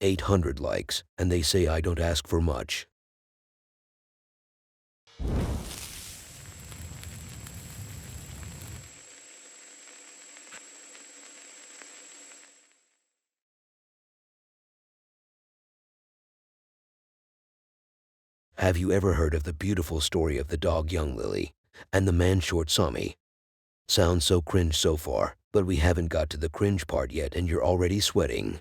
800 likes, and they say I don't ask for much. Have you ever heard of the beautiful story of the dog Young Lily and the man Short Sammy? Sounds so cringe so far, but we haven't got to the cringe part yet and you're already sweating.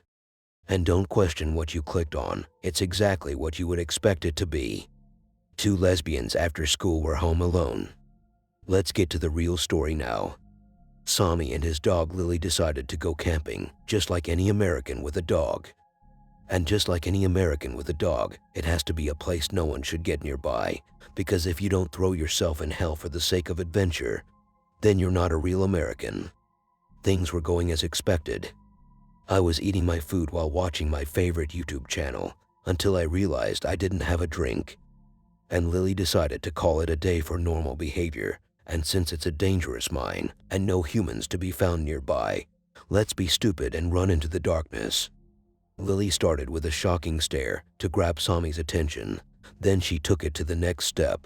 And don't question what you clicked on, it's exactly what you would expect it to be. Two lesbians after school were home alone. Let's get to the real story now. Sammy and his dog Lily decided to go camping, just like any American with a dog. And just like any American with a dog, it has to be a place no one should get nearby, because if you don't throw yourself in hell for the sake of adventure, then you're not a real American. Things were going as expected. I was eating my food while watching my favorite YouTube channel, until I realized I didn't have a drink. And Lily decided to call it a day for normal behavior, and since it's a dangerous mine, and no humans to be found nearby, let's be stupid and run into the darkness. Lily started with a shocking stare to grab Sammy's attention, then she took it to the next step.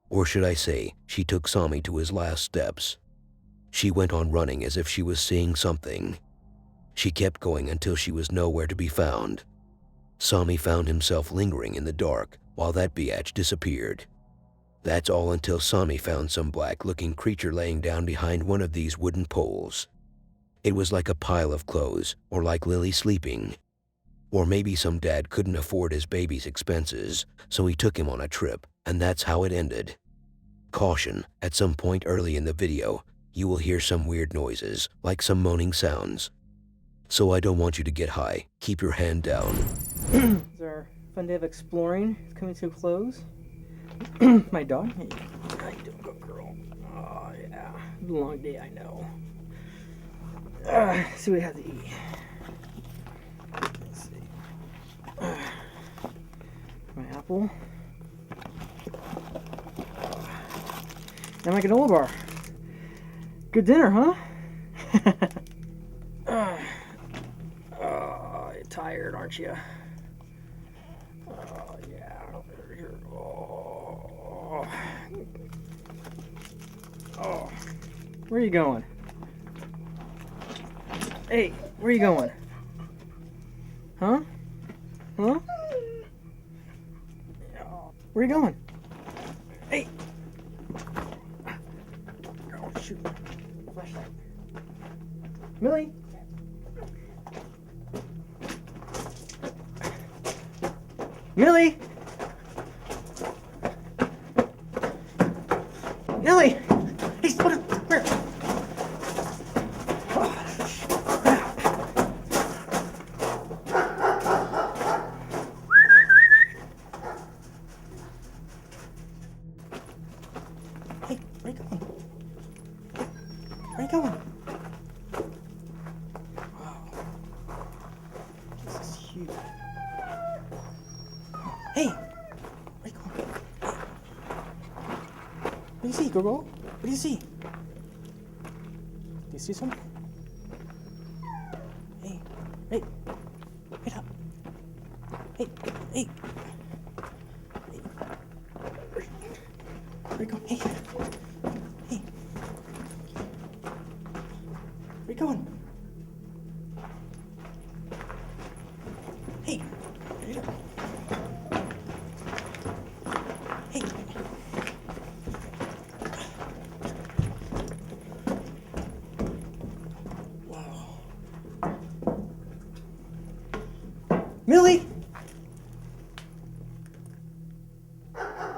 Or should I say, she took Sammy to his last steps. She went on running as if she was seeing something. She kept going until she was nowhere to be found. Sammy found himself lingering in the dark while that biatch disappeared. That's all until Sammy found some black-looking creature laying down behind one of these wooden poles. It was like a pile of clothes, or like Lily sleeping. Or maybe some dad couldn't afford his baby's expenses, so he took him on a trip, and that's how it ended. Caution, at some point early in the video, you will hear some weird noises, like some moaning sounds. So I don't want you to get high. Keep your hand down. It's our fun day of exploring. It's coming to a close. My dog. Hey, how you doing, good girl? Oh, yeah. Long day, I know. See what we have to eat. Let's see. My apple. And my granola bar. Good dinner, huh? You're tired, aren't you? Oh, yeah. Oh. Where are you going? Hey, where are you going? Huh? Huh? Where are you going? Hey! Oh, shoot. Flashlight. Millie! Millie! Millie! Hey, put it where? Oh, crap. Hey, where are you going? Where are you going? Wow. This is huge. Hey! Where are you going? What do you see, Gogo? What do you see? Do you see something? Hey, hey, wait up. Hey, hey. Hey. Where you going? Hey, hey. Where you going? Hey, where you going? Hey. Millie!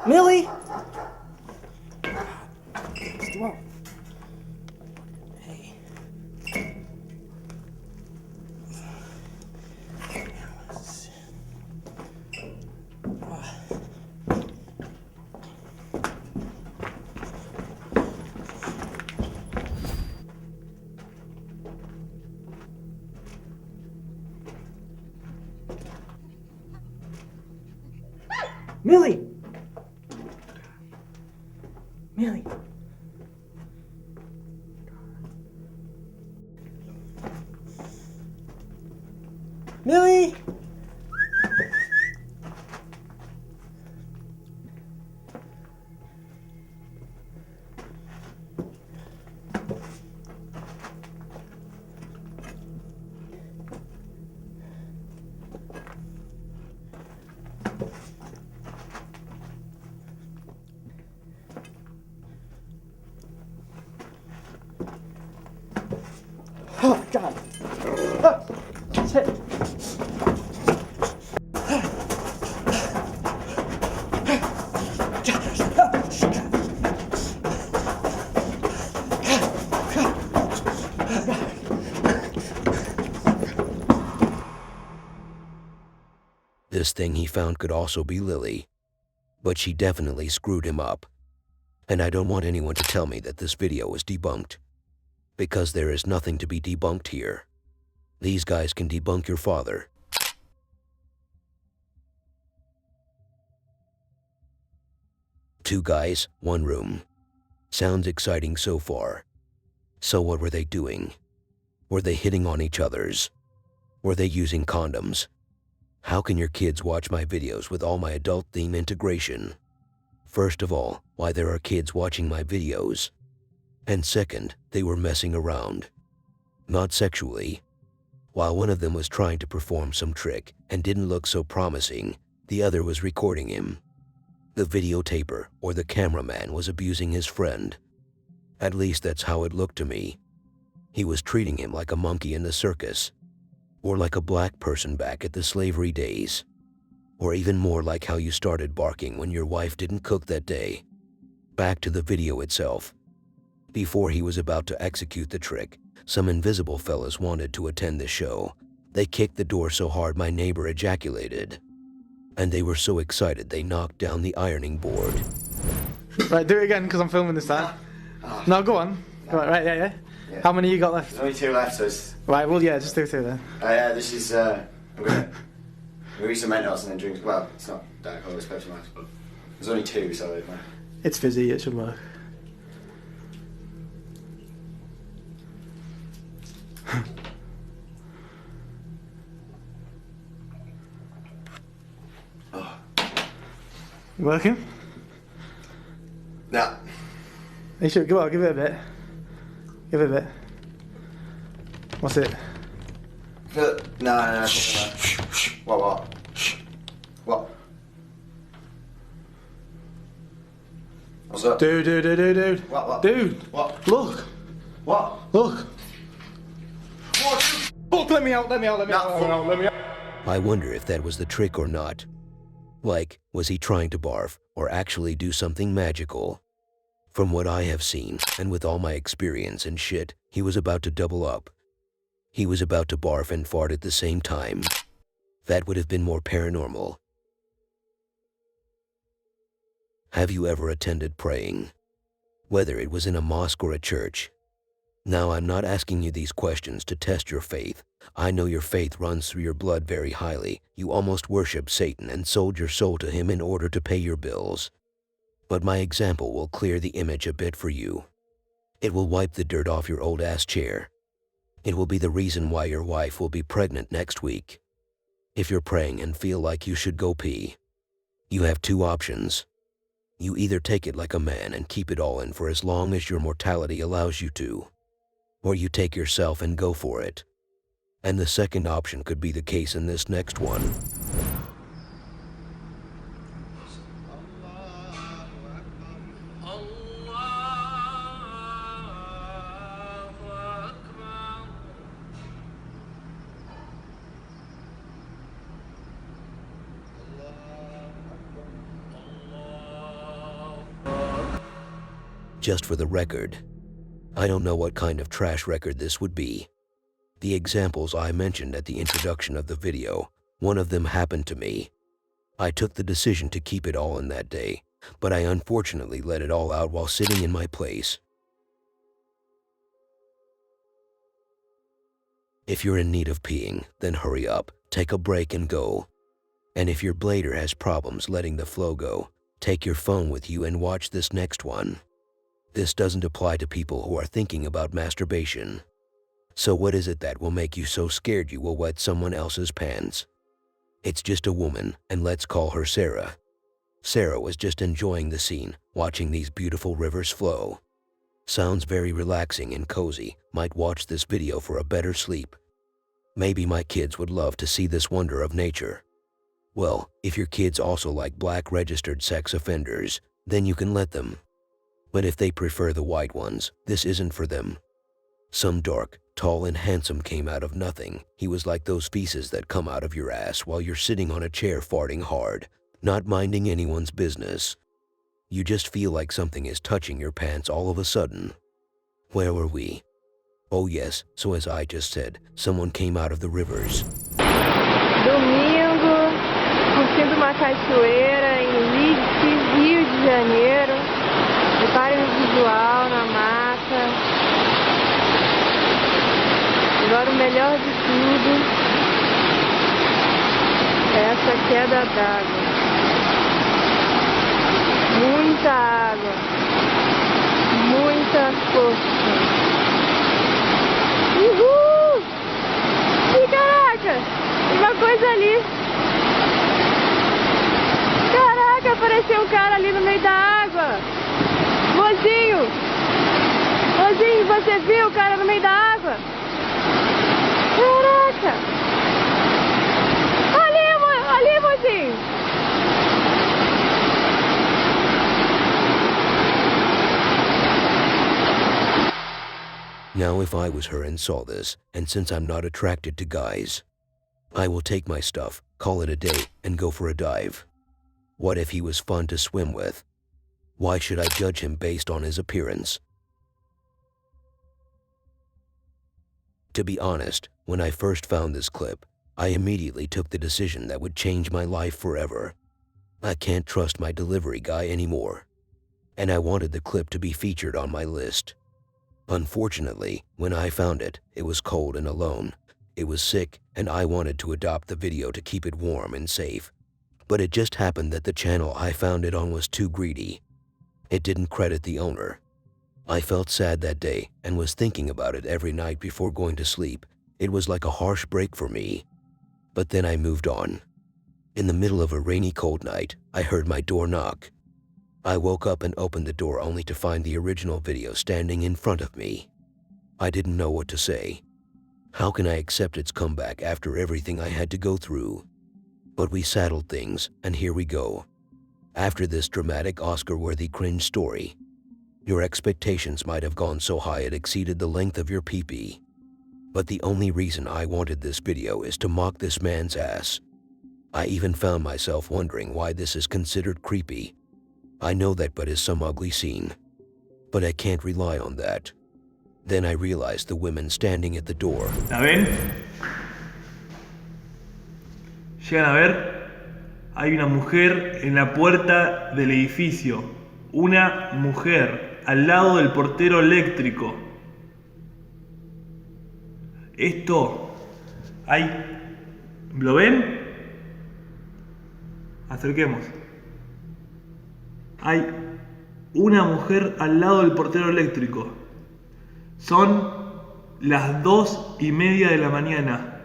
Millie! Whoa. Hey. Millie! Millie! Millie! God. Ah, sit. This thing he found could also be Lily, but she definitely screwed him up. And I don't want anyone to tell me that this video is debunked, because there is nothing to be debunked here. These guys can debunk your father. Two guys, one room. Sounds exciting so far. So what were they doing? Were they hitting on each other's? Were they using condoms? How can your kids watch my videos with all my adult theme integration? First of all, why there are kids watching my videos? And second, they were messing around. Not sexually. While one of them was trying to perform some trick and didn't look so promising, the other was recording him. The videotaper or the cameraman was abusing his friend. At least that's how it looked to me. He was treating him like a monkey in the circus, or like a black person back at the slavery days, or even more like how you started barking when your wife didn't cook that day. Back to the video itself. Before he was about to execute the trick, some invisible fellas wanted to attend the show. They kicked the door so hard my neighbor ejaculated. And they were so excited they knocked down the ironing board. Right, do it again because I'm filming this time. No, go on. Go on, right, yeah. How many you got left? There's only two left, so it's... Right, well, yeah, just do two then. Yeah, this is, I'm gonna read some Mentos and then drink, well, it's not Diet Cola, it's Pepsi Max, but there's only two, so it might... It's fizzy, it should work. Working? No. You should, go on, give it a bit. Give it a bit. What's it? No. What? What? What's up? Dude. What? Dude. What? Look. What? Look. Look, let me out. I wonder if that was the trick or not. Like, was he trying to barf or actually do something magical? From what I have seen, and with all my experience and shit, he was about to double up. He was about to barf and fart at the same time. That would have been more paranormal. Have you ever attended praying? Whether it was in a mosque or a church. Now, I'm not asking you these questions to test your faith. I know your faith runs through your blood very highly. You almost worship Satan and sold your soul to him in order to pay your bills. But my example will clear the image a bit for you. It will wipe the dirt off your old-ass chair. It will be the reason why your wife will be pregnant next week. If you're praying and feel like you should go pee, you have two options. You either take it like a man and keep it all in for as long as your mortality allows you to, or you take yourself and go for it. And the second option could be the case in this next one. Just for the record, I don't know what kind of trash record this would be. The examples I mentioned at the introduction of the video, one of them happened to me. I took the decision to keep it all in that day, but I unfortunately let it all out while sitting in my place. If you're in need of peeing, then hurry up, take a break and go. And if your bladder has problems letting the flow go, take your phone with you and watch this next one. This doesn't apply to people who are thinking about masturbation. So what is it that will make you so scared you will wet someone else's pants? It's just a woman, and let's call her Sarah. Sarah was just enjoying the scene, watching these beautiful rivers flow. Sounds very relaxing and cozy. Might watch this video for a better sleep. Maybe my kids would love to see this wonder of nature. Well, if your kids also like black registered sex offenders, then you can let them. But if they prefer the white ones, this isn't for them. Some dark, tall and handsome came out of nothing. He was like those feces that come out of your ass while you're sitting on a chair farting hard, not minding anyone's business. You just feel like something is touching your pants all of a sudden. Where were we? Oh yes, so as I just said, someone came out of the rivers. Domingo, curtindo uma cachoeira em Leeds, Rio de Janeiro. Reparem o visual na mata. Agora o melhor de tudo é essa queda d'água. Muita água, muita força. Uhul! E caraca, tem uma coisa ali. Caraca, apareceu um cara ali no meio da água. Mozinho! Mozinho, você viu o cara no meio da água? Caraca! Ali, mozinho! Now if I was her and saw this, and since I'm not attracted to guys, I will take my stuff, call it a day, and go for a dive. What if he was fun to swim with? Why should I judge him based on his appearance? To be honest, when I first found this clip, I immediately took the decision that would change my life forever. I can't trust my delivery guy anymore. And I wanted the clip to be featured on my list. Unfortunately, when I found it, it was cold and alone. It was sick, and I wanted to adopt the video to keep it warm and safe. But it just happened that the channel I found it on was too greedy. It didn't credit the owner. I felt sad that day and was thinking about it every night before going to sleep. It was like a harsh break for me. But then I moved on. In the middle of a rainy cold night, I heard my door knock. I woke up and opened the door only to find the original video standing in front of me. I didn't know what to say. How can I accept its comeback after everything I had to go through? But we saddled things, and here we go. After this dramatic Oscar-worthy cringe story, your expectations might have gone so high it exceeded the length of your pee-pee. But the only reason I wanted this video is to mock this man's ass. I even found myself wondering why this is considered creepy. I know that but is some ugly scene, but I can't rely on that. Then I realized the women standing at the door. ¿La ven? ¿Llegan a ver? Hay una mujer en la puerta del edificio. Una mujer al lado del portero eléctrico. Esto hay... ¿Lo ven? Acerquemos. Hay una mujer al lado del portero eléctrico. Son las 2:30 de la mañana.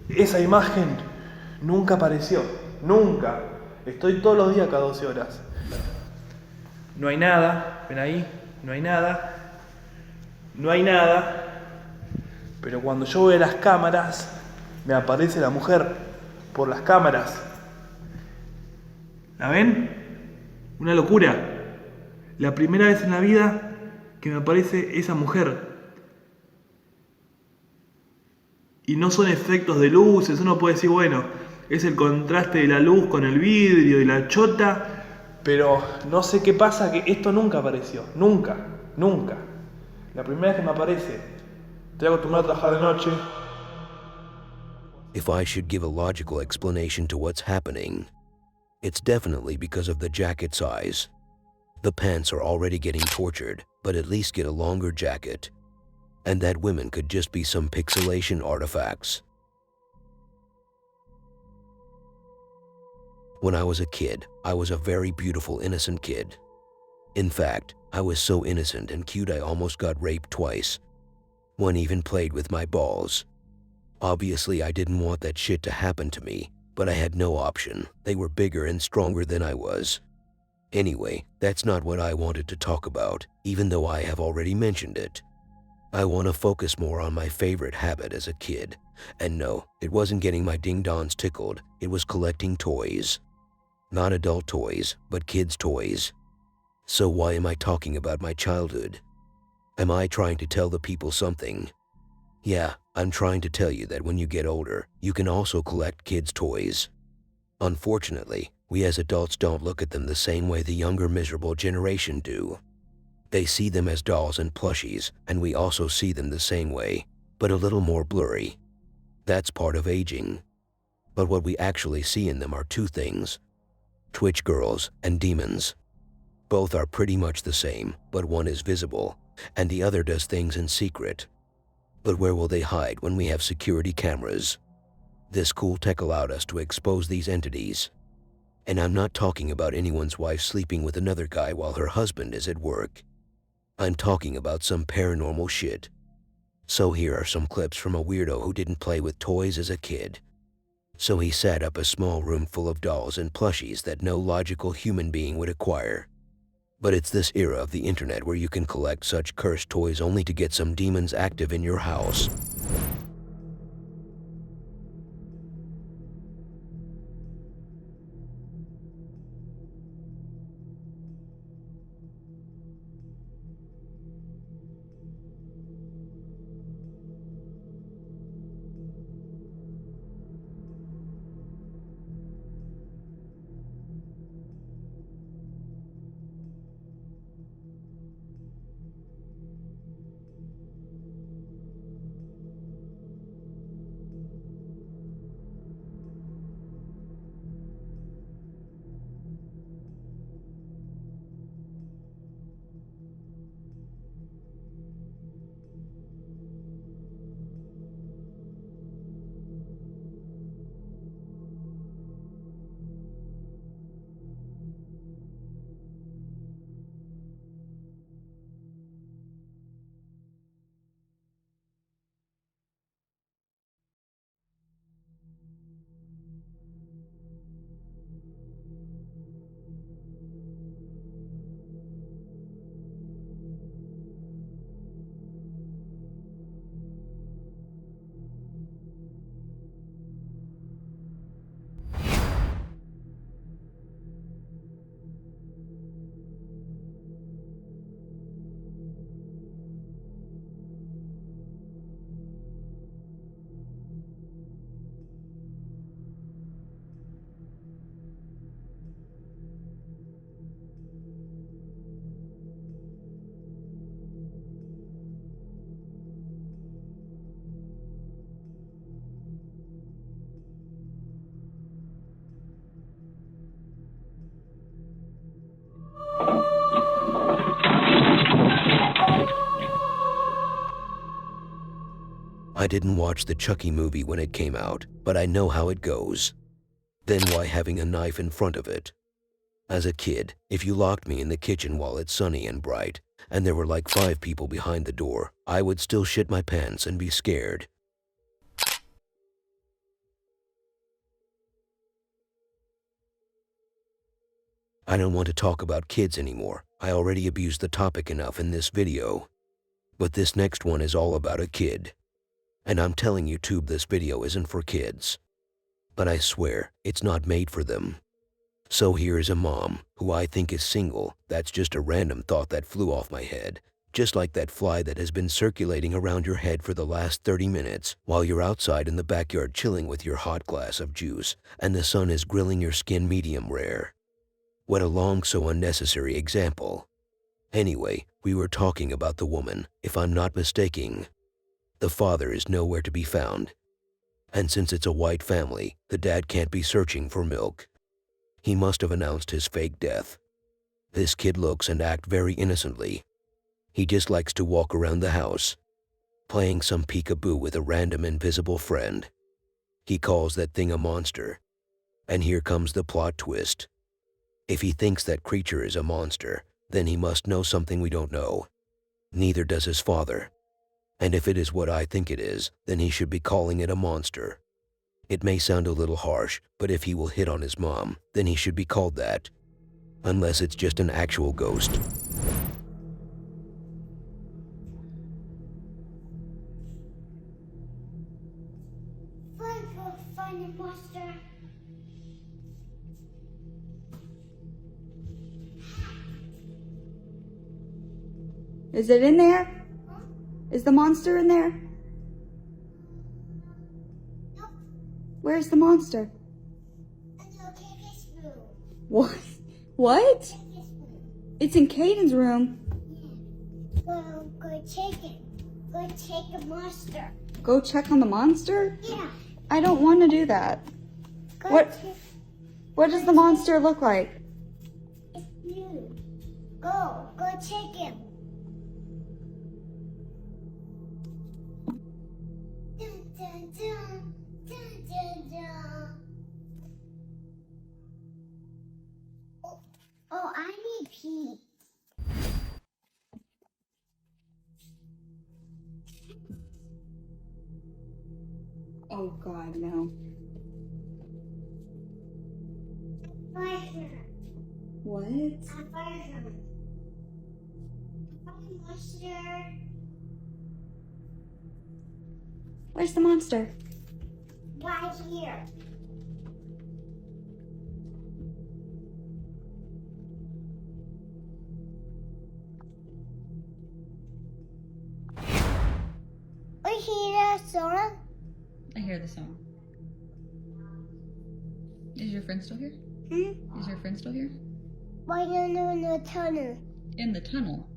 Esa imagen nunca apareció. Nunca. Estoy todos los días cada 12 horas. No hay nada. ¿Ven ahí? No hay nada. No hay nada. Pero cuando yo veo las cámaras, me aparece la mujer por las cámaras. ¿La ven? Una locura. La primera vez en la vida que me aparece esa mujer. Y no son efectos de luces. Uno puede decir, bueno, es el contraste de la luz con el vidrio y la chota. Pero no sé qué pasa, que esto nunca apareció. Nunca, nunca. La primera vez que me aparece. Estoy acostumbrado a trabajar de noche. If I should give a logical explanation to what's happening, it's definitely because of the jacket size. The pants are already getting tortured, but at least get a longer jacket. And that women could just be some pixelation artifacts. When I was a kid, I was a very beautiful, innocent kid. In fact, I was so innocent and cute I almost got raped twice. One even played with my balls. Obviously, I didn't want that shit to happen to me, but I had no option. They were bigger and stronger than I was. Anyway, that's not what I wanted to talk about, even though I have already mentioned it. I want to focus more on my favorite habit as a kid. And no, it wasn't getting my ding-dongs tickled, it was collecting toys. Not adult toys, but kids' toys. So why am I talking about my childhood? Am I trying to tell the people something? Yeah, I'm trying to tell you that when you get older, you can also collect kids' toys. Unfortunately, we as adults don't look at them the same way the younger miserable generation do. They see them as dolls and plushies, and we also see them the same way, but a little more blurry. That's part of aging. But what we actually see in them are two things: Twitch girls and demons. Both are pretty much the same, but one is visible, and the other does things in secret. But where will they hide when we have security cameras? This cool tech allowed us to expose these entities. And I'm not talking about anyone's wife sleeping with another guy while her husband is at work. I'm talking about some paranormal shit. So here are some clips from a weirdo who didn't play with toys as a kid. So he set up a small room full of dolls and plushies that no logical human being would acquire. But it's this era of the internet where you can collect such cursed toys only to get some demons active in your house. I didn't watch the Chucky movie when it came out, but I know how it goes. Then why having a knife in front of it? As a kid, if you locked me in the kitchen while it's sunny and bright, and there were like 5 people behind the door, I would still shit my pants and be scared. I don't want to talk about kids anymore. I already abused the topic enough in this video. But this next one is all about a kid. And I'm telling YouTube this video isn't for kids. But I swear, it's not made for them. So here is a mom, who I think is single. That's just a random thought that flew off my head. Just like that fly that has been circulating around your head for the last 30 minutes while you're outside in the backyard chilling with your hot glass of juice and the sun is grilling your skin medium rare. What a long so unnecessary example. Anyway, we were talking about the woman, if I'm not mistaken. The father is nowhere to be found. And since it's a white family, the dad can't be searching for milk. He must have announced his fake death. This kid looks and acts very innocently. He just likes to walk around the house, playing some peekaboo with a random invisible friend. He calls that thing a monster. And here comes the plot twist. If he thinks that creature is a monster, then he must know something we don't know. Neither does his father. And if it is what I think it is, then he should be calling it a monster. It may sound a little harsh, but if he will hit on his mom, then he should be called that. Unless it's just an actual ghost. Find a monster. Is it in there? Is the monster in there? Where's the monster? What? What? It's in Caden's room. Well, go check it. Go check the monster. Go check on the monster? Yeah. I don't want to do that. Go What? check. What does the monster look like? It's you. Go check him. Dun, dun, dun. Dun, dun, dun. Oh, I need pee. Oh God, no. Fire. What? I fire him. Monster. Where's the monster? Right here. We hear a song. I hear the song. Is your friend still here? Is your friend still here? Why don't you in the tunnel? In the tunnel?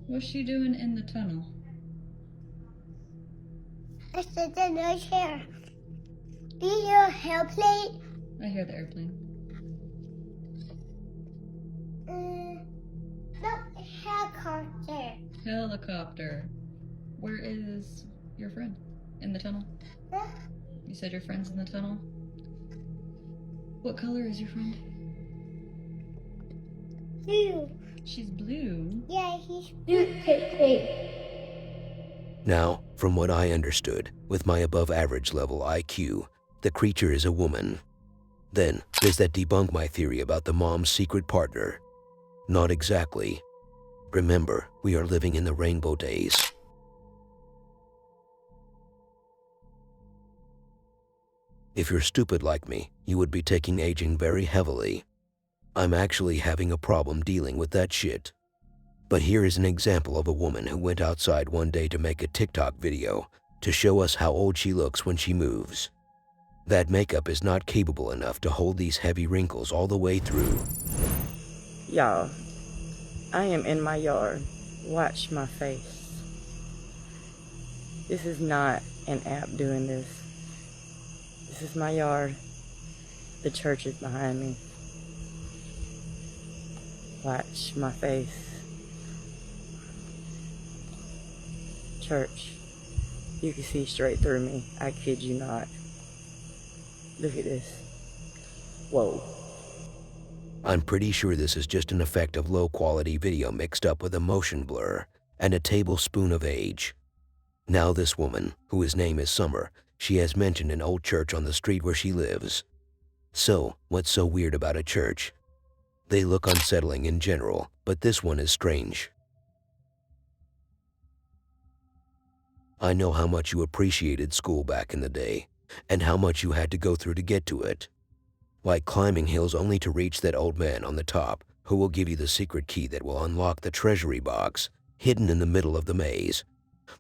What's she doing in the tunnel? I said in the chair. Do you hear a airplane? I hear the airplane. No, helicopter. Helicopter. Where is your friend? In the tunnel? Huh? You said your friend's in the tunnel? What color is your friend? Blue. She's blue. Yeah, he's blue. Now, from what I understood, with my above average level IQ, the creature is a woman. Then, does that debunk my theory about the mom's secret partner? Not exactly. Remember, we are living in the rainbow days. If you're stupid like me, you would be taking aging very heavily. I'm actually having a problem dealing with that shit. But here is an example of a woman who went outside one day to make a TikTok video to show us how old she looks when she moves. That makeup is not capable enough to hold these heavy wrinkles all the way through. Y'all, I am in my yard. Watch my face. This is not an app doing this. This is my yard. The church is behind me. Watch my face. Church, you can see straight through me. I kid you not. Look at this. Whoa. I'm pretty sure this is just an effect of low-quality video mixed up with a motion blur and a tablespoon of age. Now this woman, whose name is Summer, she has mentioned an old church on the street where she lives. So, what's so weird about a church? They look unsettling in general, but this one is strange. I know how much you appreciated school back in the day, and how much you had to go through to get to it. Like climbing hills only to reach that old man on the top, who will give you the secret key that will unlock the treasury box, hidden in the middle of the maze,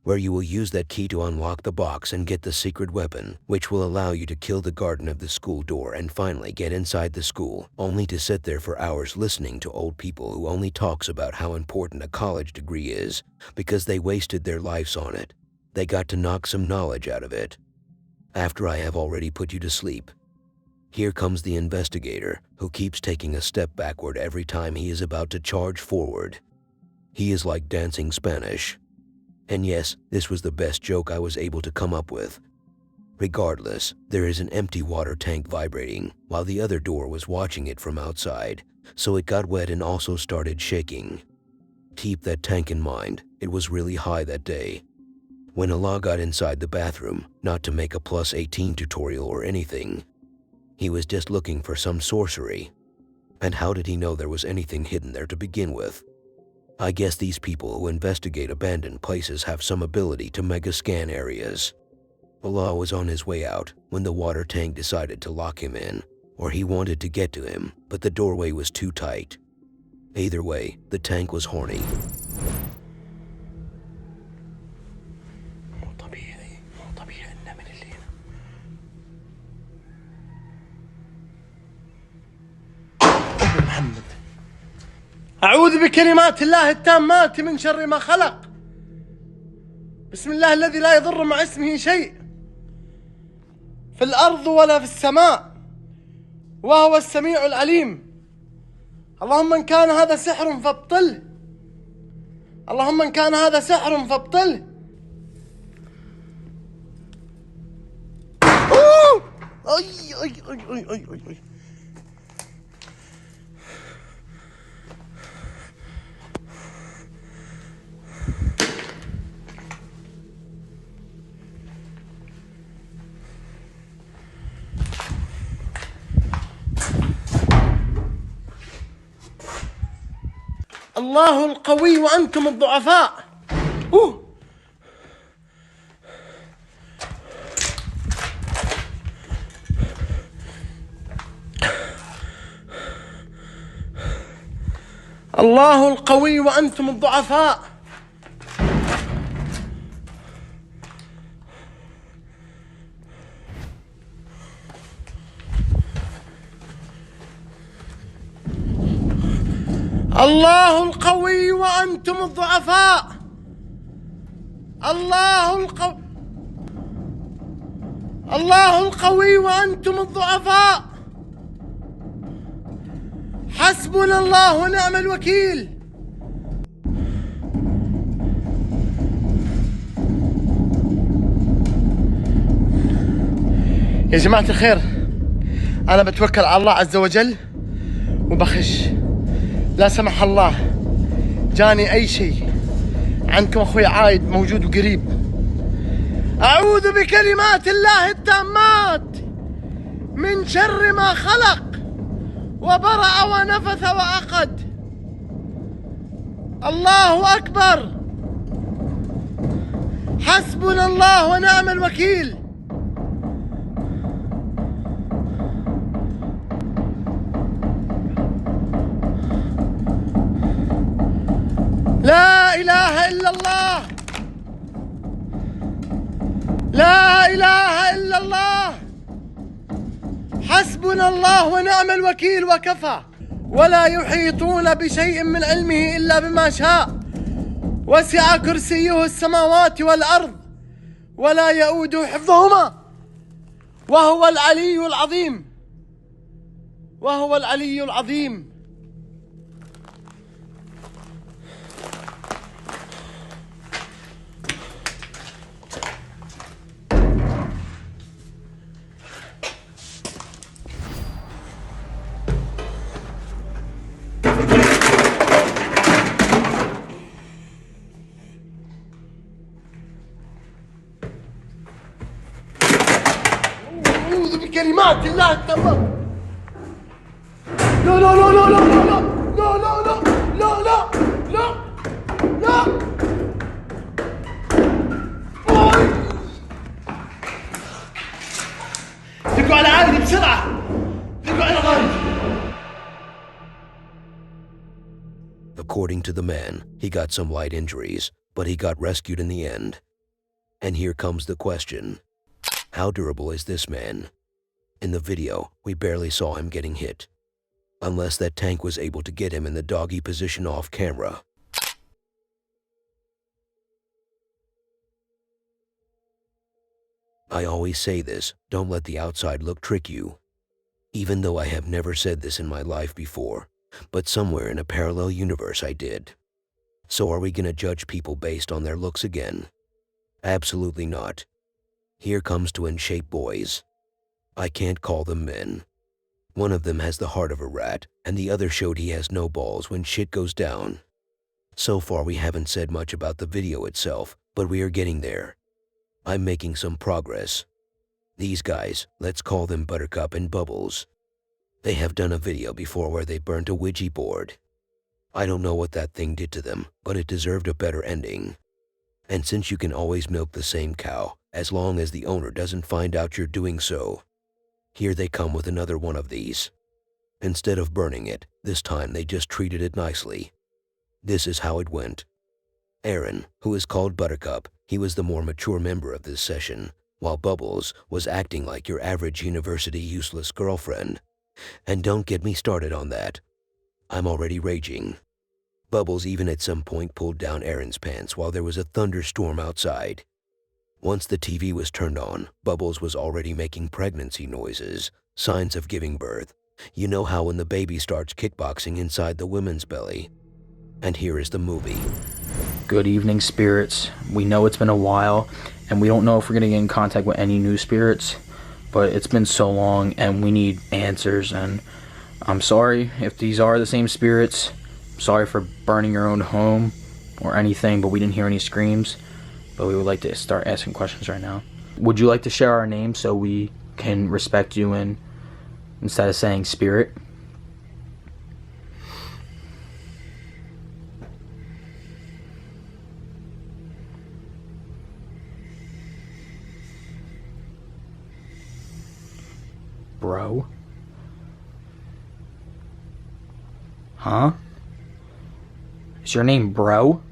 where you will use that key to unlock the box and get the secret weapon, which will allow you to kill the guardian of the school door and finally get inside the school, only to sit there for hours listening to old people who only talks about how important a college degree is because they wasted their lives on it. They got to knock some knowledge out of it. After I have already put you to sleep, here comes the investigator who keeps taking a step backward every time he is about to charge forward. He is like dancing Spanish. And yes, this was the best joke I was able to come up with. Regardless, there is an empty water tank vibrating while the other door was watching it from outside, so it got wet and also started shaking. Keep that tank in mind, it was really high that day. When Allah got inside the bathroom, not to make a +18 tutorial or anything, he was just looking for some sorcery. And how did he know there was anything hidden there to begin with? I guess these people who investigate abandoned places have some ability to mega-scan areas. Allah was on his way out when the water tank decided to lock him in, or he wanted to get to him, but the doorway was too tight. Either way, the tank was horny. محمد. أعوذ بكلمات الله التامات من شر ما خلق. بسم الله الذي لا يضر مع اسمه شيء في الأرض ولا في السماء وهو السميع العليم. اللهم إن كان هذا سحر فابطله. اللهم إن كان هذا سحر فابطله. أي أي أي أي أي أي أي. الله القوي وأنتم الضعفاء. الله القوي وأنتم الضعفاء. الله القوي وأنتم الضعفاء. الله القوي وأنتم الضعفاء. حسبنا الله ونعم الوكيل. يا جماعة الخير، أنا بتوكل على الله عز وجل وبخش. لا سمح الله جاني أي شيء، عندكم أخوي عايد موجود وقريب. أعوذ بكلمات الله التامات من شر ما خلق وبرأ ونفث وعقد. الله أكبر. حسبنا الله ونعم الوكيل. لا إله إلا الله. لا إله إلا الله. حسبنا الله ونعم الوكيل وكفى. ولا يحيطون بشيء من علمه إلا بما شاء. وسع كرسيه السماوات والأرض ولا يؤوده حفظهما وهو العلي العظيم. وهو العلي العظيم. أعوذ بكلمات الله التامات. لا لا لا لا لا لا لا لا لا لا لا لا. دقوا على عايدي بسرعة. دقوا على عايدي. According to the man, he got some light injuries, but he got rescued in the end. And here comes the question. How durable is this man? In the video, we barely saw him getting hit. Unless that tank was able to get him in the doggy position off camera. I always say this, don't let the outside look trick you. Even though I have never said this in my life before, but somewhere in a parallel universe I did. So are we gonna judge people based on their looks again? Absolutely not. Here comes twin-shaped boys. I can't call them men. One of them has the heart of a rat, and the other showed he has no balls when shit goes down. So far we haven't said much about the video itself, but we are getting there. I'm making some progress. These guys, let's call them Buttercup and Bubbles. They have done a video before where they burnt a Ouija board. I don't know what that thing did to them, but it deserved a better ending. And since you can always milk the same cow, as long as the owner doesn't find out you're doing so, here they come with another one of these. Instead of burning it, this time they just treated it nicely. This is how it went. Aaron, who is called Buttercup, he was the more mature member of this session, while Bubbles was acting like your average university useless girlfriend. And don't get me started on that. I'm already raging. Bubbles even at some point pulled down Aaron's pants while there was a thunderstorm outside. Once the TV was turned on, Bubbles was already making pregnancy noises, signs of giving birth. You know how when the baby starts kickboxing inside the woman's belly. And here is the movie. Good evening, spirits. We know it's been a while, and we don't know if we're gonna get in contact with any new spirits, but it's been so long, and we need answers, and I'm sorry if these are the same spirits. Sorry for burning your own home or anything, but we didn't hear any screams. But we would like to start asking questions right now. Would you like to share our name so we can respect you and instead of saying spirit? Bro? Huh? Is your name Bro?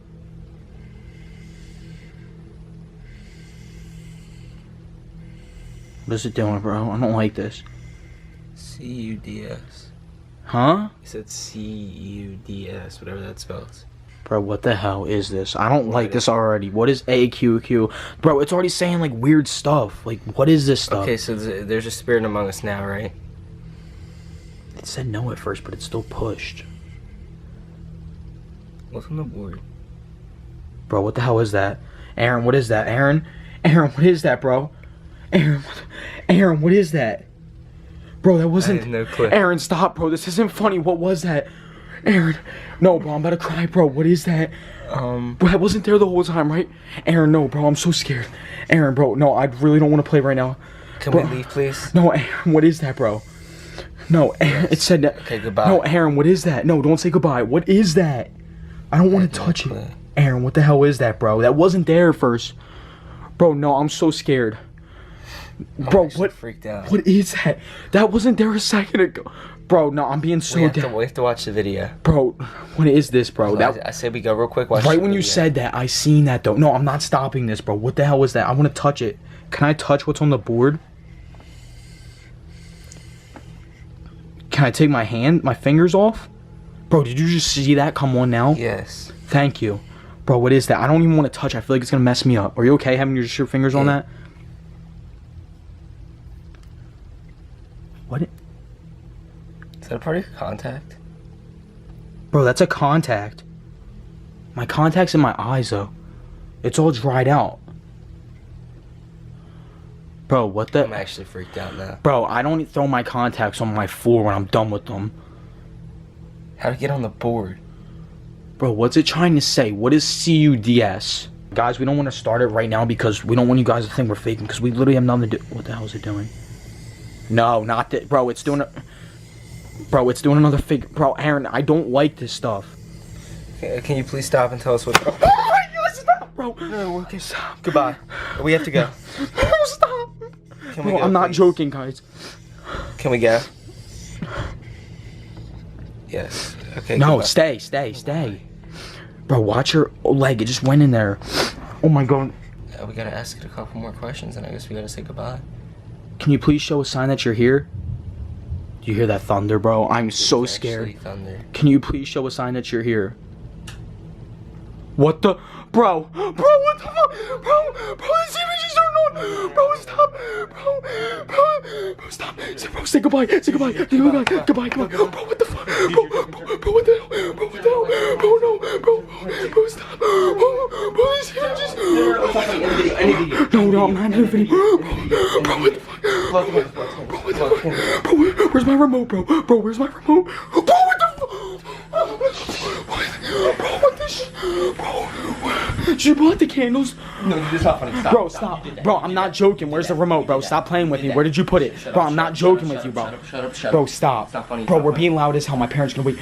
What is it doing, bro? I don't like this. C-U-D-S. Huh? He said C-U-D-S, whatever that spells. Bro, what the hell is this? I don't like this already. What is AQQ? Bro, it's already saying like weird stuff. Like, what is this stuff? Okay, so there's a spirit among us now, right? It said no at first, but it's still pushed. What's on the board? Bro, what the hell is that? Aaron, what is that? Aaron, what is that, bro? Aaron, what is that? Bro, that wasn't... I have no clue. Aaron, stop, bro. This isn't funny. What was that? Aaron. No, bro, I'm about to cry, bro. What is that? Bro, I wasn't there the whole time, right? Aaron, no, bro. I'm so scared. Aaron, bro, no, I really don't want to play right now. Can bro, we leave, please? No, Aaron, what is that, bro? No, Aaron, it said that... Okay, goodbye. No, Aaron, what is that? No, don't say goodbye. What is that? I don't want to touch it. Aaron, what the hell is that, bro? That wasn't there first. Bro, no, I'm so scared. Bro, what? Freaked out. What is that? That wasn't there a second ago. Bro, no, I'm being so we have to watch the video. Bro, what is this, bro? I said we go real quick. Watch right when you said that, I seen that though. No, I'm not stopping this, bro. What the hell was that? I want to touch it. Can I touch what's on the board? Can I take my fingers off? Bro, did you just see that come on now? Yes. Thank you. Bro, what is that? I don't even want to touch it. I feel like it's going to mess me up. Are you okay having your fingers on that? What? Is that a part of your contact? Bro, that's a contact. My contact's in my eyes, though. It's all dried out. Bro, what the... I'm actually freaked out now. Bro, I don't throw my contacts on my floor when I'm done with them. How to get on the board? Bro, what's it trying to say? What is CUDS? Guys, we don't want to start it right now because we don't want you guys to think we're faking because we literally have nothing to do... What the hell is it doing? No, not that... Bro, it's doing... Bro, it's doing another fake... Bro, Aaron, I don't like this stuff. Can you please stop and tell us what... Stop, bro. No, okay, stop. Goodbye. We have to go. Bro, stop. Bro, I'm not joking, guys. Can we go? Yes. Okay, no, goodbye. Stay. Bro, watch your leg. It just went in there. Oh my god. We gotta ask it a couple more questions and I guess we gotta say goodbye. Can you please show a sign that you're here? Do you hear that thunder, bro? I'm so scared. Thunder. Can you please show a sign that you're here? What the? Bro, what the fuck? Bro, this image is turned on. Bro, stop. Bro, stop. Say goodbye. Goodbye. Bro, what the fuck? Bro, what the hell? Bro, no. Bro, stop. Bro, this image is... No, I'm not in the video. Bro, what the fuck? Bro, where's my remote, bro? Bro, where's my remote? Bro, what the fuck? Bro, what the shit? Bro, did you bought the candles? No, this is not funny. Stop. Bro, stop. Bro, I'm not joking. Where's the remote, bro? Stop playing with me. Where did you put it? Bro, I'm not joking with you, bro. Shut up. Bro, stop. It's not funny. Bro, we're being loud as hell. My parents are gonna wait.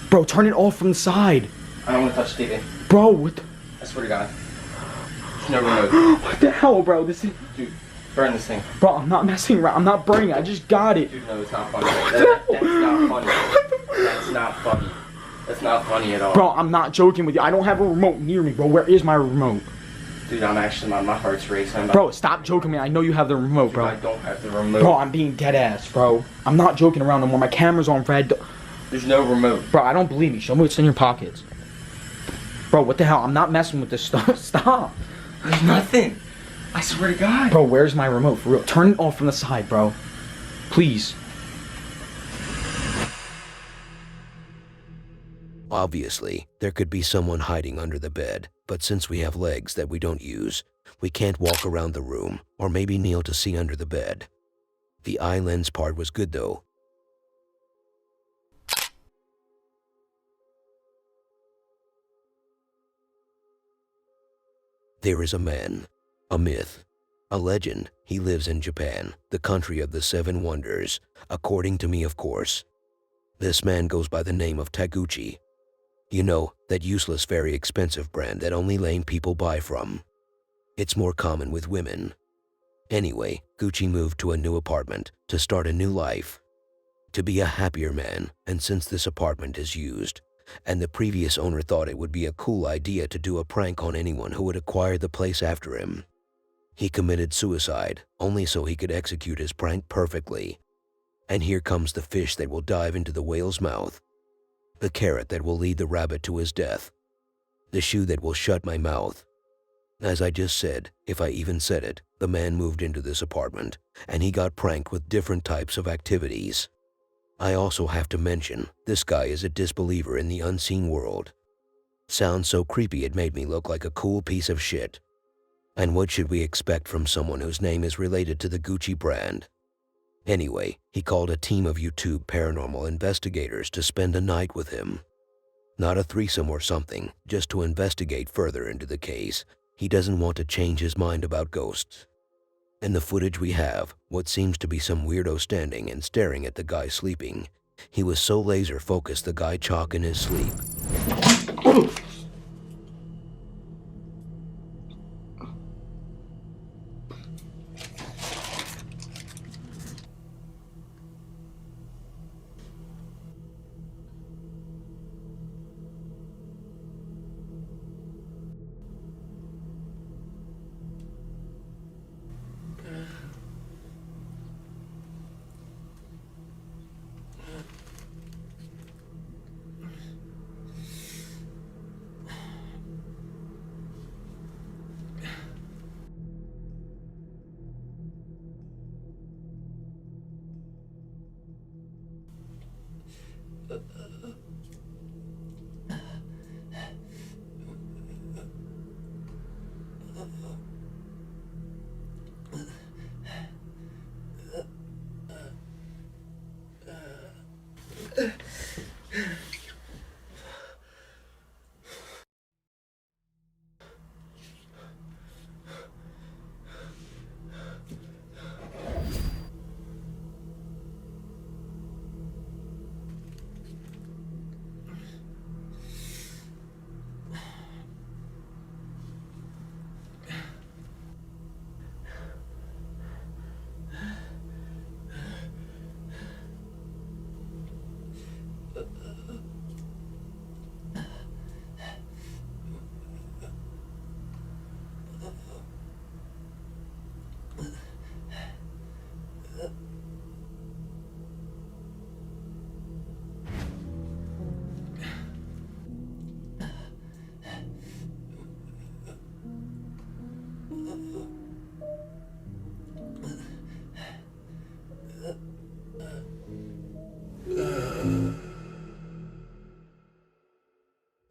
Bro, turn it off from the side. I don't want to touch the TV. Bro, what the... I swear to God. There's no remote. What the hell, bro? This is... Dude, burn this thing. Bro, I'm not messing around. I'm not burning it. I just got it. Dude, no, it's not funny. That's not funny. That's not funny. That's not funny at all. Bro, I'm not joking with you. I don't have a remote near me, bro. Where is my remote? Dude, I'm actually, my heart's racing. Bro, stop joking with me. I know you have the remote, bro. Dude, I don't have the remote. Bro, I'm being dead ass, bro. I'm not joking around no more. My camera's on red. There's no remote. Bro, I don't believe you. Show me what's in your pockets. Bro, what the hell? I'm not messing with this stuff. Stop. There's nothing. I swear to God. Bro, where's my remote? For real. Turn it off from the side, bro. Please. Obviously, there could be someone hiding under the bed, but since we have legs that we don't use, we can't walk around the room or maybe kneel to see under the bed. The eye lens part was good though. There is a man, a myth, a legend. He lives in Japan, the country of the 7 wonders, according to me of course. This man goes by the name of Taguchi. You know, that useless very expensive brand that only lame people buy from. It's more common with women. Anyway, Gucci moved to a new apartment to start a new life, to be a happier man, and since this apartment is used, and the previous owner thought it would be a cool idea to do a prank on anyone who would acquire the place after him, he committed suicide only so he could execute his prank perfectly. And here comes the fish that will dive into the whale's mouth, the carrot that will lead the rabbit to his death, the shoe that will shut my mouth. As I just said, if I even said it, the man moved into this apartment, and he got pranked with different types of activities. I also have to mention, this guy is a disbeliever in the unseen world. Sounds so creepy it made me look like a cool piece of shit. And what should we expect from someone whose name is related to the Gucci brand? Anyway, he called a team of YouTube paranormal investigators to spend a night with him. Not a threesome or something, just to investigate further into the case. He doesn't want to change his mind about ghosts. In the footage we have, what seems to be some weirdo standing and staring at the guy sleeping. He was so laser focused the guy chalk in his sleep.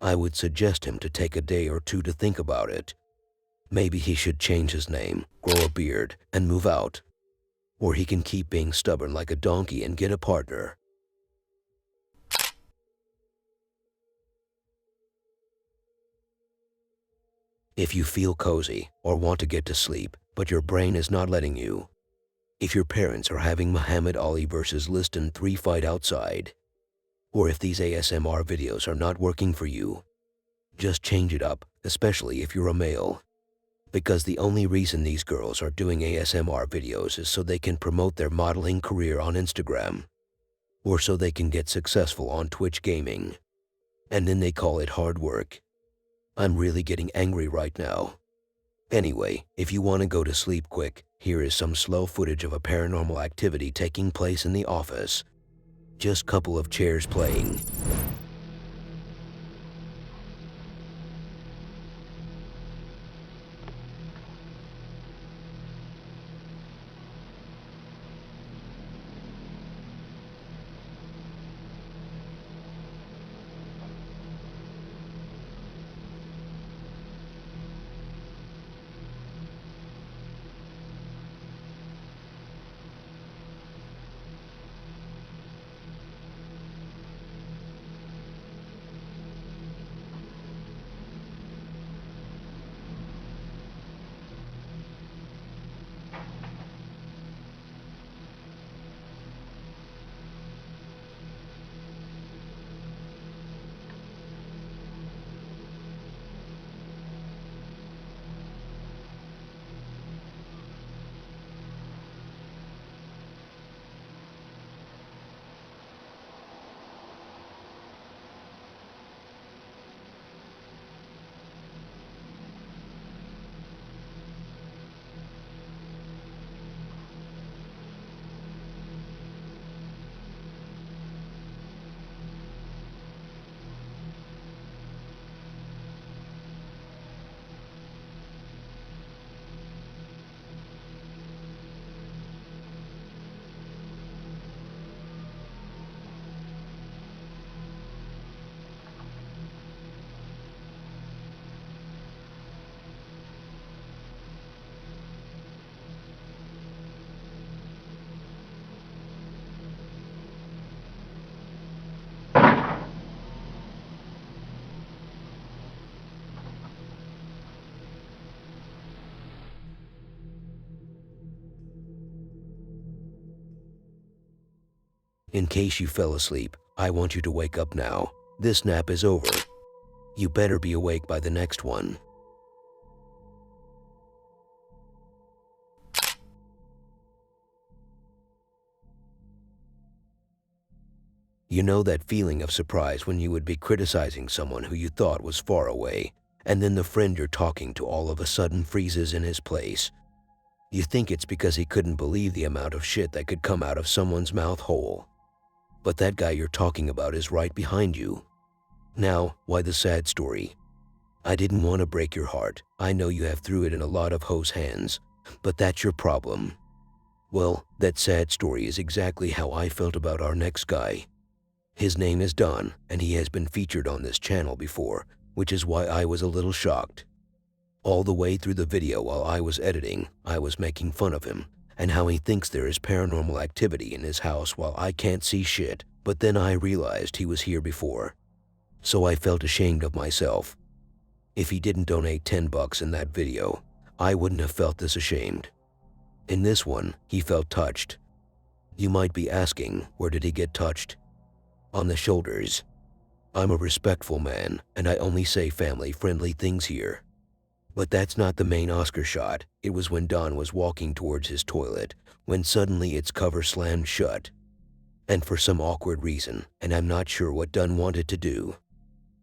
I would suggest him to take a day or two to think about it. Maybe he should change his name, grow a beard, and move out. Or he can keep being stubborn like a donkey and get a partner. If you feel cozy or want to get to sleep, but your brain is not letting you. If your parents are having Muhammad Ali versus Liston 3 fight outside. Or if these ASMR videos are not working for you. Just change it up, especially if you're a male. Because the only reason these girls are doing ASMR videos is so they can promote their modeling career on Instagram. Or so they can get successful on Twitch gaming. And then they call it hard work. I'm really getting angry right now. Anyway, if you want to go to sleep quick, here is some slow footage of a paranormal activity taking place in the office. just couple of chairs playing. In case you fell asleep, I want you to wake up now. This nap is over. You better be awake by the next one. You know that feeling of surprise when you would be criticizing someone who you thought was far away, and then the friend you're talking to all of a sudden freezes in his place. You think it's because he couldn't believe the amount of shit that could come out of someone's mouth hole. But that guy you're talking about is right behind you. Now, why the sad story? I didn't want to break your heart. I know you have threw it in a lot of hoes' hands, but that's your problem. Well, that sad story is exactly how I felt about our next guy. His name is Don, and he has been featured on this channel before, which is why I was a little shocked. All the way through the video while I was editing, I was making fun of him, and how he thinks there is paranormal activity in his house while I can't see shit, but then I realized he was here before. So I felt ashamed of myself. If he didn't donate $10 in that video, I wouldn't have felt this ashamed. In this one, he felt touched. You might be asking, where did he get touched? On the shoulders. I'm a respectful man, and I only say family-friendly things here. But that's not the main Oscar shot. It was when Don was walking towards his toilet, when suddenly its cover slammed shut. And for some awkward reason, and I'm not sure what Don wanted to do,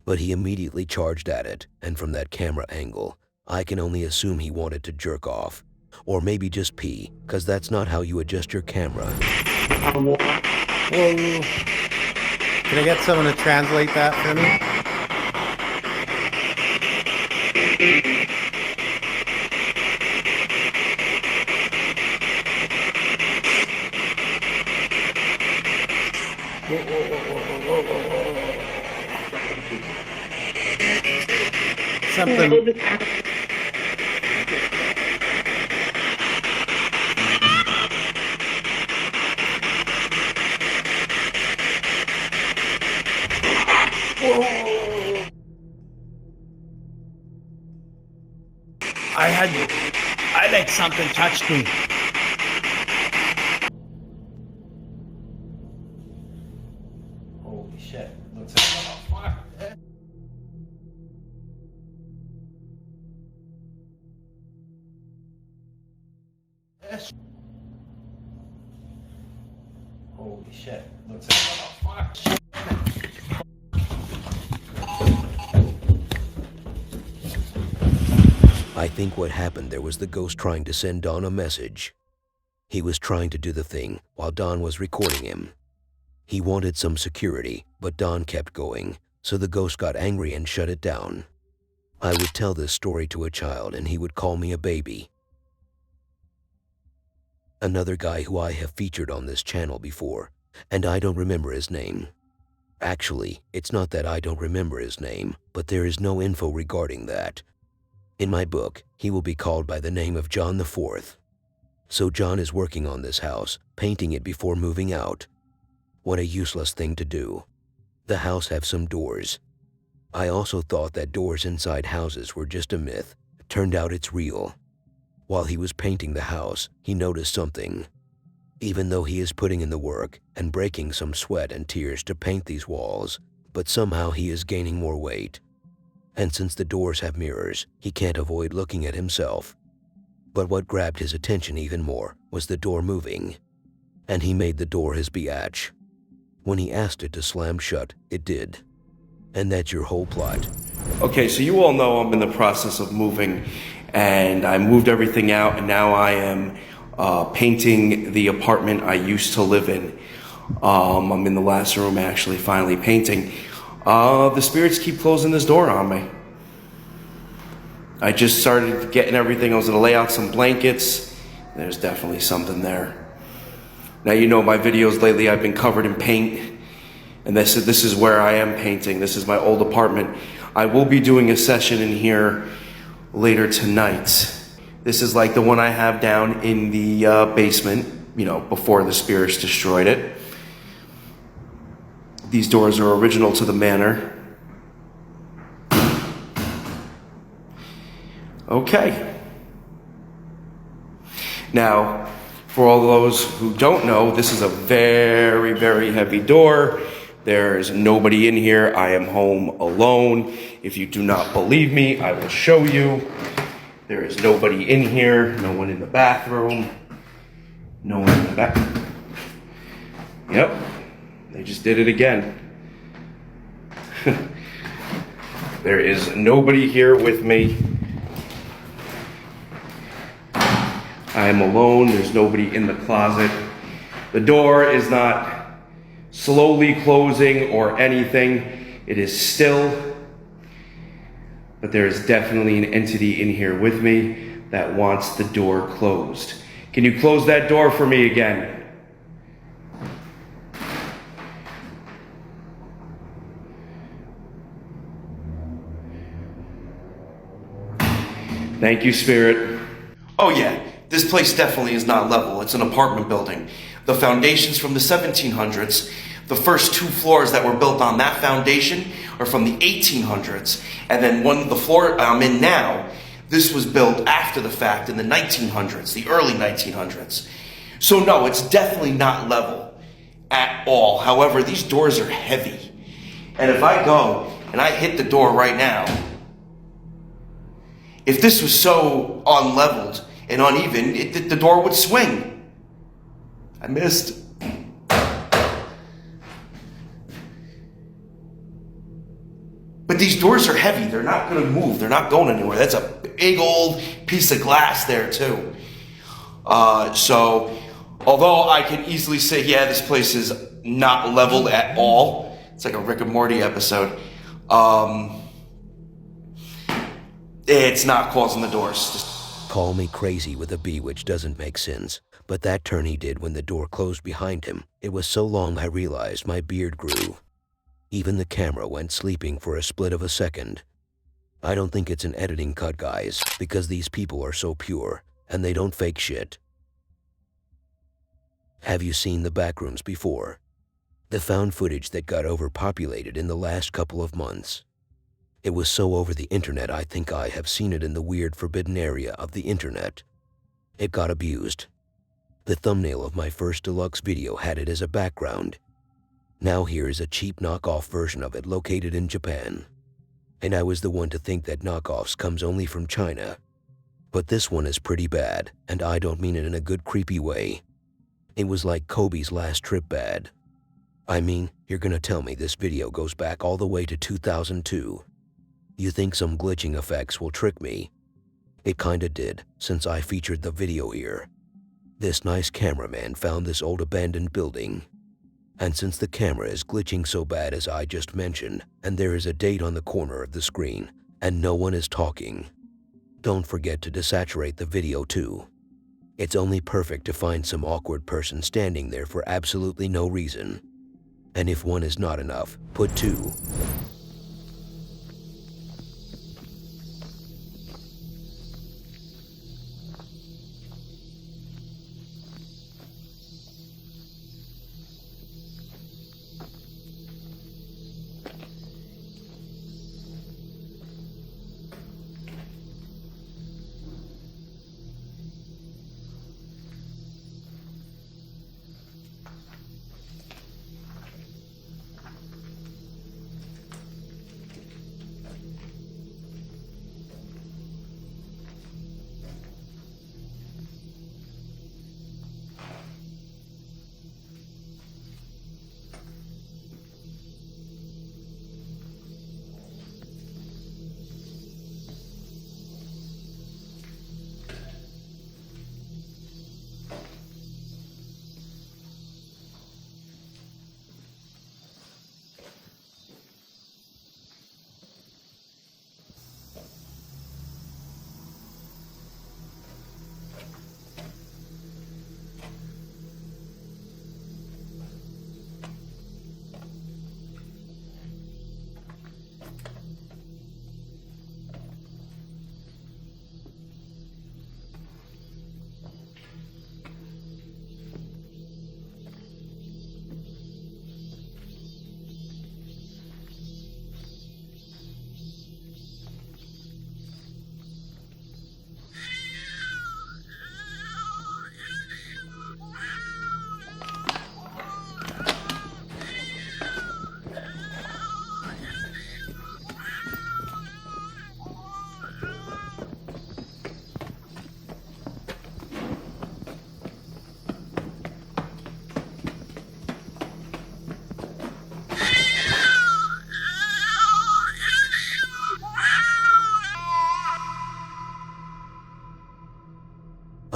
but he immediately charged at it, and from that camera angle, I can only assume he wanted to jerk off. Or maybe just pee, cause that's not how you adjust your camera. Whoa. Can I get someone to translate that for me? Something. I think something touched me. Holy shit. Looks like holy shit. Looks like I think what happened there was the ghost trying to send Don a message. He was trying to do the thing while Don was recording him. He wanted some security, but Don kept going, so the ghost got angry and shut it down. I would tell this story to a child and he would call me a baby. Another guy who I have featured on this channel before, and I don't remember his name. Actually, it's not that I don't remember his name, but there is no info regarding that. In my book, he will be called by the name of John IV. So John is working on this house, painting it before moving out. What a useless thing to do. The house have some doors. I also thought that doors inside houses were just a myth. Turned out it's real. While he was painting the house, he noticed something. Even though he is putting in the work and breaking some sweat and tears to paint these walls, but somehow he is gaining more weight. And since the doors have mirrors, he can't avoid looking at himself. But what grabbed his attention even more was the door moving. And he made the door his biatch. When he asked it to slam shut, it did. And that's your whole plot. Okay, so you all know I'm in the process of moving, and I moved everything out, and now I am painting the apartment I used to live in. I'm in the last room actually finally painting. The spirits keep closing this door on me. I just started getting everything. I was gonna lay out some blankets. There's definitely something there. Now you know my videos lately, I've been covered in paint, and this is where I am painting. This is my old apartment. I will be doing a session in here later tonight. This is like the one I have down in the basement, you know, before the spirits destroyed it. These doors are original to the manor. Okay. Now, for all those who don't know, this is a very, very heavy door. There is nobody in here. I am home alone. If you do not believe me, I will show you. There is nobody in here, no one in the bathroom, no one in the back. Yep, they just did it again. There is nobody here with me. I am alone, there's nobody in the closet. The door is not slowly closing or anything. It is still. But there is definitely an entity in here with me that wants the door closed. Can you close that door for me again? Thank you, Spirit. Oh yeah, this place definitely is not level. It's an apartment building. The foundation's from the 1700s. The first 2 floors that were built on that foundation are from the 1800s. And then the floor I'm in now, this was built after the fact in the 1900s, the early 1900s. So no, it's definitely not level at all. However, these doors are heavy. And if I go and I hit the door right now, if this was so unleveled and uneven, the door would swing. I missed. But these doors are heavy. They're not going to move. They're not going anywhere. That's a big old piece of glass there, too. So, although I can easily say, yeah, this place is not leveled at all. It's like a Rick and Morty episode. It's not closing the doors. Just Call me crazy with a B, which doesn't make sense. But that turn he did when the door closed behind him, it was so long I realized my beard grew. Even the camera went sleeping for a split of a second. I don't think it's an editing cut, guys, because these people are so pure, and they don't fake shit. Have you seen the backrooms before? The found footage that got overpopulated in the last couple of months. It was so over the internet I think I have seen it in the weird forbidden area of the internet. It got abused. The thumbnail of my first deluxe video had it as a background. Now here is a cheap knockoff version of it located in Japan. And I was the one to think that knockoffs comes only from China. But this one is pretty bad, and I don't mean it in a good creepy way. It was like Kobe's last trip bad. I mean, you're gonna tell me this video goes back all the way to 2002. You think some glitching effects will trick me? It kinda did, since I featured the video here. This nice cameraman found this old abandoned building. And since the camera is glitching so bad as I just mentioned, and there is a date on the corner of the screen, and no one is talking, don't forget to desaturate the video too. It's only perfect to find some awkward person standing there for absolutely no reason. And if one is not enough, put 2.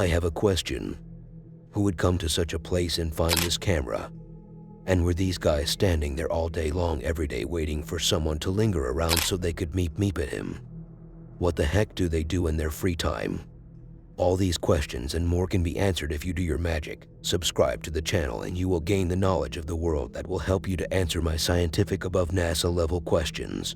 I have a question. Who would come to such a place and find this camera? And were these guys standing there all day long every day waiting for someone to linger around so they could meep at him? What the heck do they do in their free time? All these questions and more can be answered if you do your magic. Subscribe to the channel and you will gain the knowledge of the world that will help you to answer my scientific above NASA level questions.